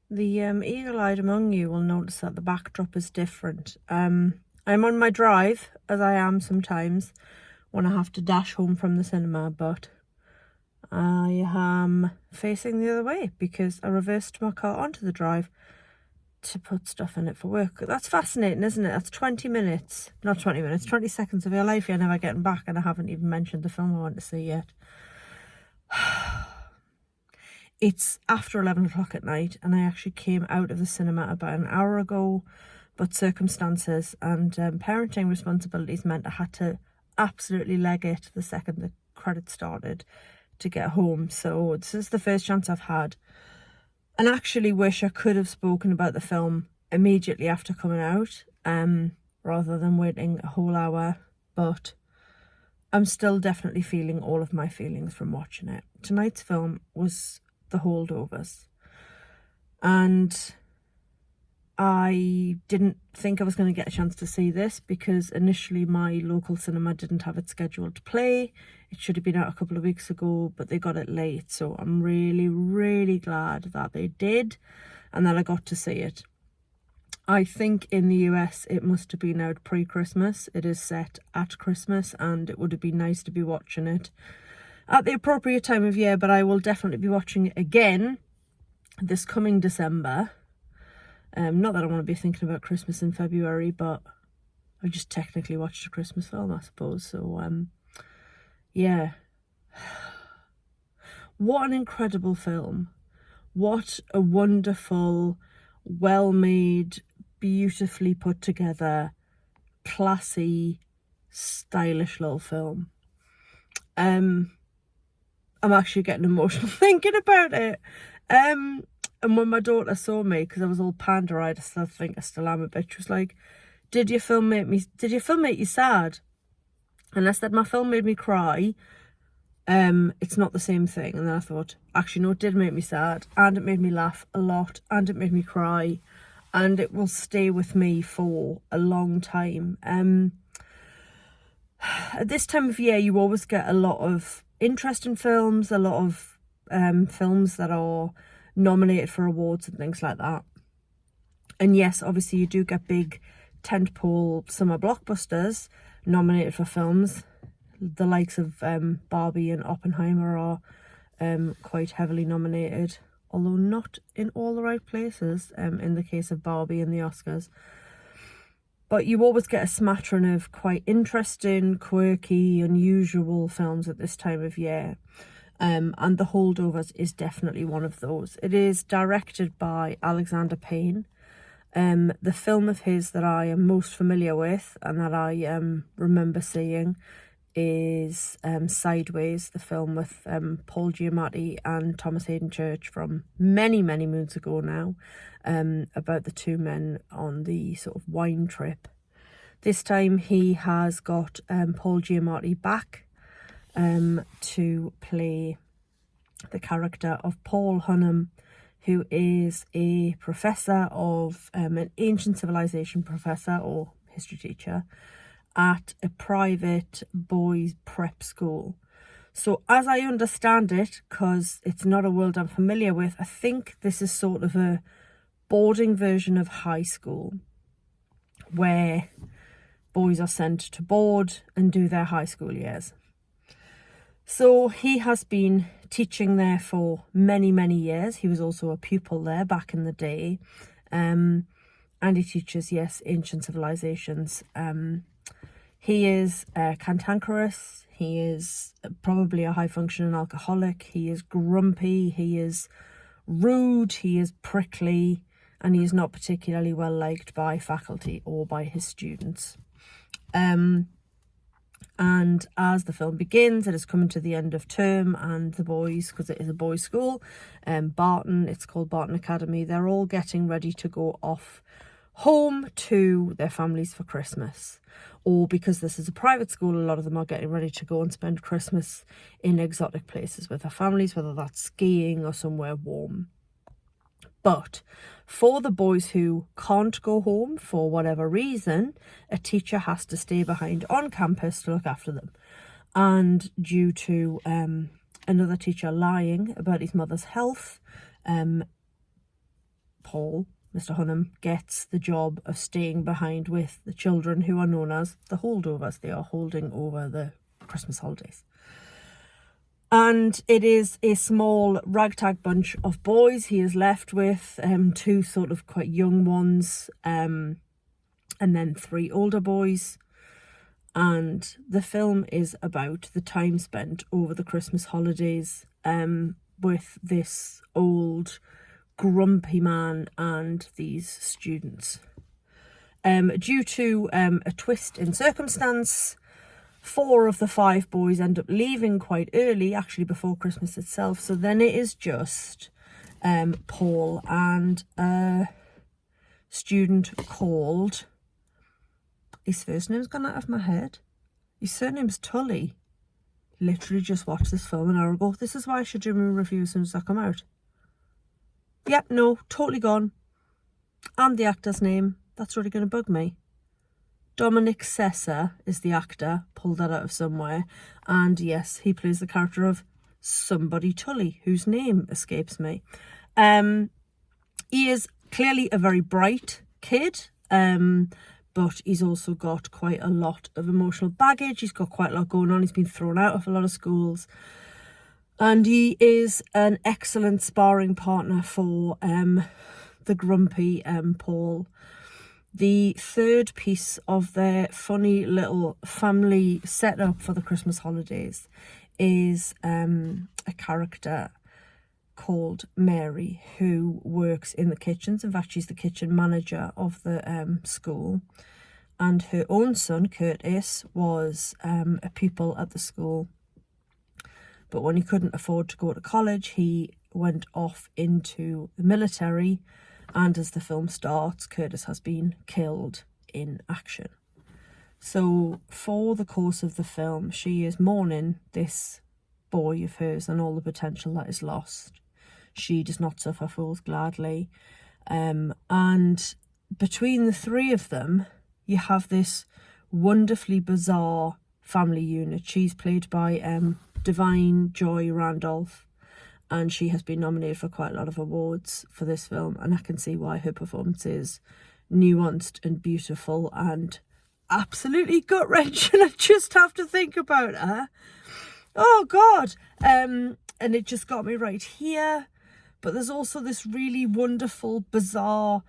The eagle-eyed among you will notice that the backdrop is different. I'm on my drive, as I am sometimes when I have to dash home from the cinema, but I am facing the other way because I reversed my car onto the drive to put stuff in it for work. That's fascinating, isn't it? That's 20 minutes, not 20 minutes, 20 seconds of your life you're never getting back, and I haven't even mentioned the film I want to see yet. It's after 11 o'clock at night, and I actually came out of the cinema about an hour ago, but circumstances and parenting responsibilities meant I had to absolutely leg it the second the credits started to get home. So this is the first chance I've had, and actually wish I could have spoken about the film immediately after coming out, rather than waiting a whole hour, but I'm still definitely feeling all of my feelings from watching it. Tonight's film was The Holdovers, and I didn't think I was going to get a chance to see this because initially my local cinema didn't have it scheduled to play. It should have been out a couple of weeks ago, but they got it late, so I'm really, really glad that they did and that I got to see it. I think in the US it must have been out pre-Christmas. It is set at Christmas, and it would have been nice to be watching it at the appropriate time of year, but I will definitely be watching it again this coming December. Not that I want to be thinking about Christmas in February, but I just technically watched a Christmas film, I suppose. So, yeah. What an incredible film. What a wonderful, well-made, beautifully put together, classy, stylish little film. I'm actually getting emotional thinking about it. And when my daughter saw me, because I was all panda-eyed, I still think I still am a bit, she was like, did your film make you sad? And I said, my film made me cry. It's not the same thing. And then I thought, actually no, it did make me sad, and it made me laugh a lot, and it made me cry, and it will stay with me for a long time. At this time of year you always get a lot of interest in films, a lot of films that are nominated for awards and things like that. And yes, obviously you do get big tentpole summer blockbusters nominated for films. The likes of Barbie and Oppenheimer are quite heavily nominated, although not in all the right places, in the case of Barbie and the Oscars. But you always get a smattering of quite interesting, quirky, unusual films at this time of year. And The Holdovers is definitely one of those. It is directed by Alexander Payne. The film of his that I am most familiar with and that I remember seeing is Sideways, the film with Paul Giamatti and Thomas Hayden Church from many, many moons ago now, about the two men on the sort of wine trip. This time he has got Paul Giamatti back to play the character of Paul Hunnam, who is a professor of an ancient civilization professor or history teacher at a private boys prep school. So as I understand it, because it's not a world I'm familiar with, I think this is sort of a boarding version of high school where boys are sent to board and do their high school years. So he has been teaching there for many, many years. He was also a pupil there back in the day. And he teaches, yes, ancient civilizations. He is cantankerous. He is probably a high-functioning alcoholic. He is grumpy. He is rude. He is prickly. And he is not particularly well liked by faculty or by his students. And as the film begins, it is coming to the end of term, and the boys, because it is a boys' school, Barton, it's called Barton Academy, they're all getting ready to go off home to their families for Christmas. Or because this is a private school, a lot of them are getting ready to go and spend Christmas in exotic places with their families, whether that's skiing or somewhere warm. But for the boys who can't go home for whatever reason, a teacher has to stay behind on campus to look after them. And due to another teacher lying about his mother's health, Paul, Mr. Hunnam, gets the job of staying behind with the children who are known as the Holdovers. They are holding over the Christmas holidays. And it is a small ragtag bunch of boys he is left with, 2 sort of quite young ones, and then 3 older boys. And the film is about the time spent over the Christmas holidays with this old grumpy man and these students. Due to a twist in circumstance, 4 of the 5 boys end up leaving quite early, actually before Christmas itself. So then it is just Paul and a student called... His first name's gone out of my head. His surname's Tully. Literally just watched this film an hour ago. This is why I should do my review as soon as I come out. Yep, no, totally gone. And the actor's name. That's really going to bug me. Dominic Sessa is the actor. Pulled that out of somewhere. And yes, he plays the character of somebody Tully, whose name escapes me. He is clearly a very bright kid. But he's also got quite a lot of emotional baggage. He's got quite a lot going on. He's been thrown out of a lot of schools. And he is an excellent sparring partner for the grumpy Paul. The third piece of their funny little family setup for the Christmas holidays is a character called Mary, who works in the kitchens. In fact, she's the kitchen manager of the school, and her own son Curtis was a pupil at the school, but when he couldn't afford to go to college, he went off into the military, and as the film starts, Curtis has been killed in action. So for the course of the film, she is mourning this boy of hers and all the potential that is lost. She does not suffer fools gladly. And between the 3 of them, you have this wonderfully bizarre family unit. She's played by Divine Joy Randolph, and she has been nominated for quite a lot of awards for this film, and I can see why her performance is nuanced and beautiful and absolutely gut-wrenching. I just have to think about her. Oh, God. And it just got me right here. But there's also this really wonderful, bizarre,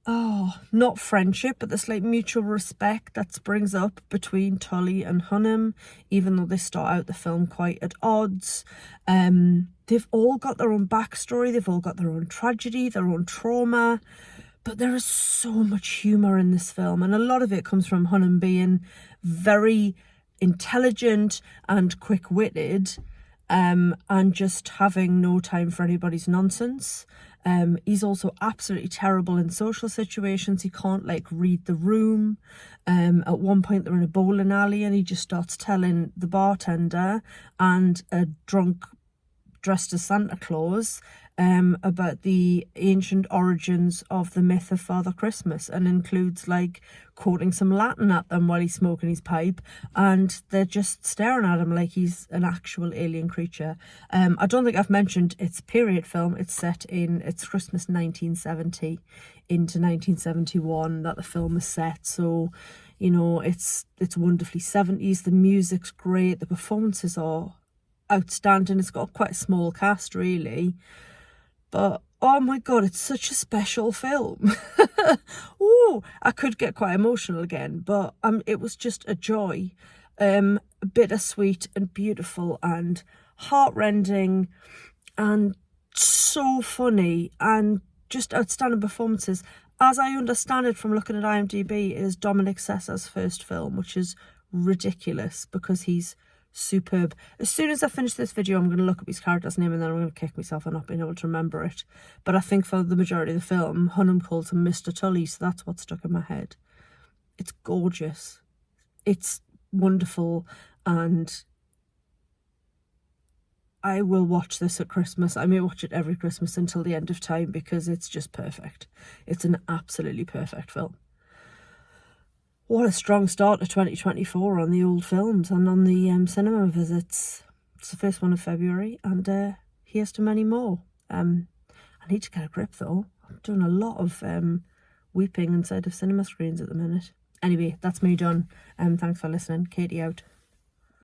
not friendship, but this like mutual respect that springs up between Tully and Hunnam, even though they start out the film quite at odds. They've all got their own backstory, they've all got their own tragedy, their own trauma, but there is so much humour in this film, and a lot of it comes from Hunnam being very intelligent and quick-witted, and just having no time for anybody's nonsense. He's also absolutely terrible in social situations. He can't like read the room. At one point they're in a bowling alley and he just starts telling the bartender and a drunk dressed as Santa Claus about the ancient origins of the myth of Father Christmas, and includes like quoting some Latin at them while he's smoking his pipe, and they're just staring at him like he's an actual alien creature. I don't think I've mentioned it's a period film. It's Christmas 1970 into 1971 that the film is set, so you know it's wonderfully 70s. The music's great, the performances are outstanding. It's got quite a small cast really, but oh my god, it's such a special film. Oh, I could get quite emotional again, but it was just a joy. Bittersweet and beautiful and heartrending and so funny and just outstanding performances. As I understand it from looking at IMDb, it is Dominic Sessa's first film, which is ridiculous because he's superb. As soon as I finish this video, I'm going to look up his character's name and then I'm going to kick myself for not being able to remember it. But I think for the majority of the film, Hunnam calls him Mr. Tully, so that's what stuck in my head. It's gorgeous. It's wonderful, and I will watch this at Christmas. I may watch it every Christmas until the end of time because it's just perfect. It's an absolutely perfect film. What a strong start to 2024 on the old films and on the cinema visits. It's the first one of February, and here's to many more. I need to get a grip though. doing a lot of weeping inside of cinema screens at the minute. Anyway, that's me done. Thanks for listening. Katie out.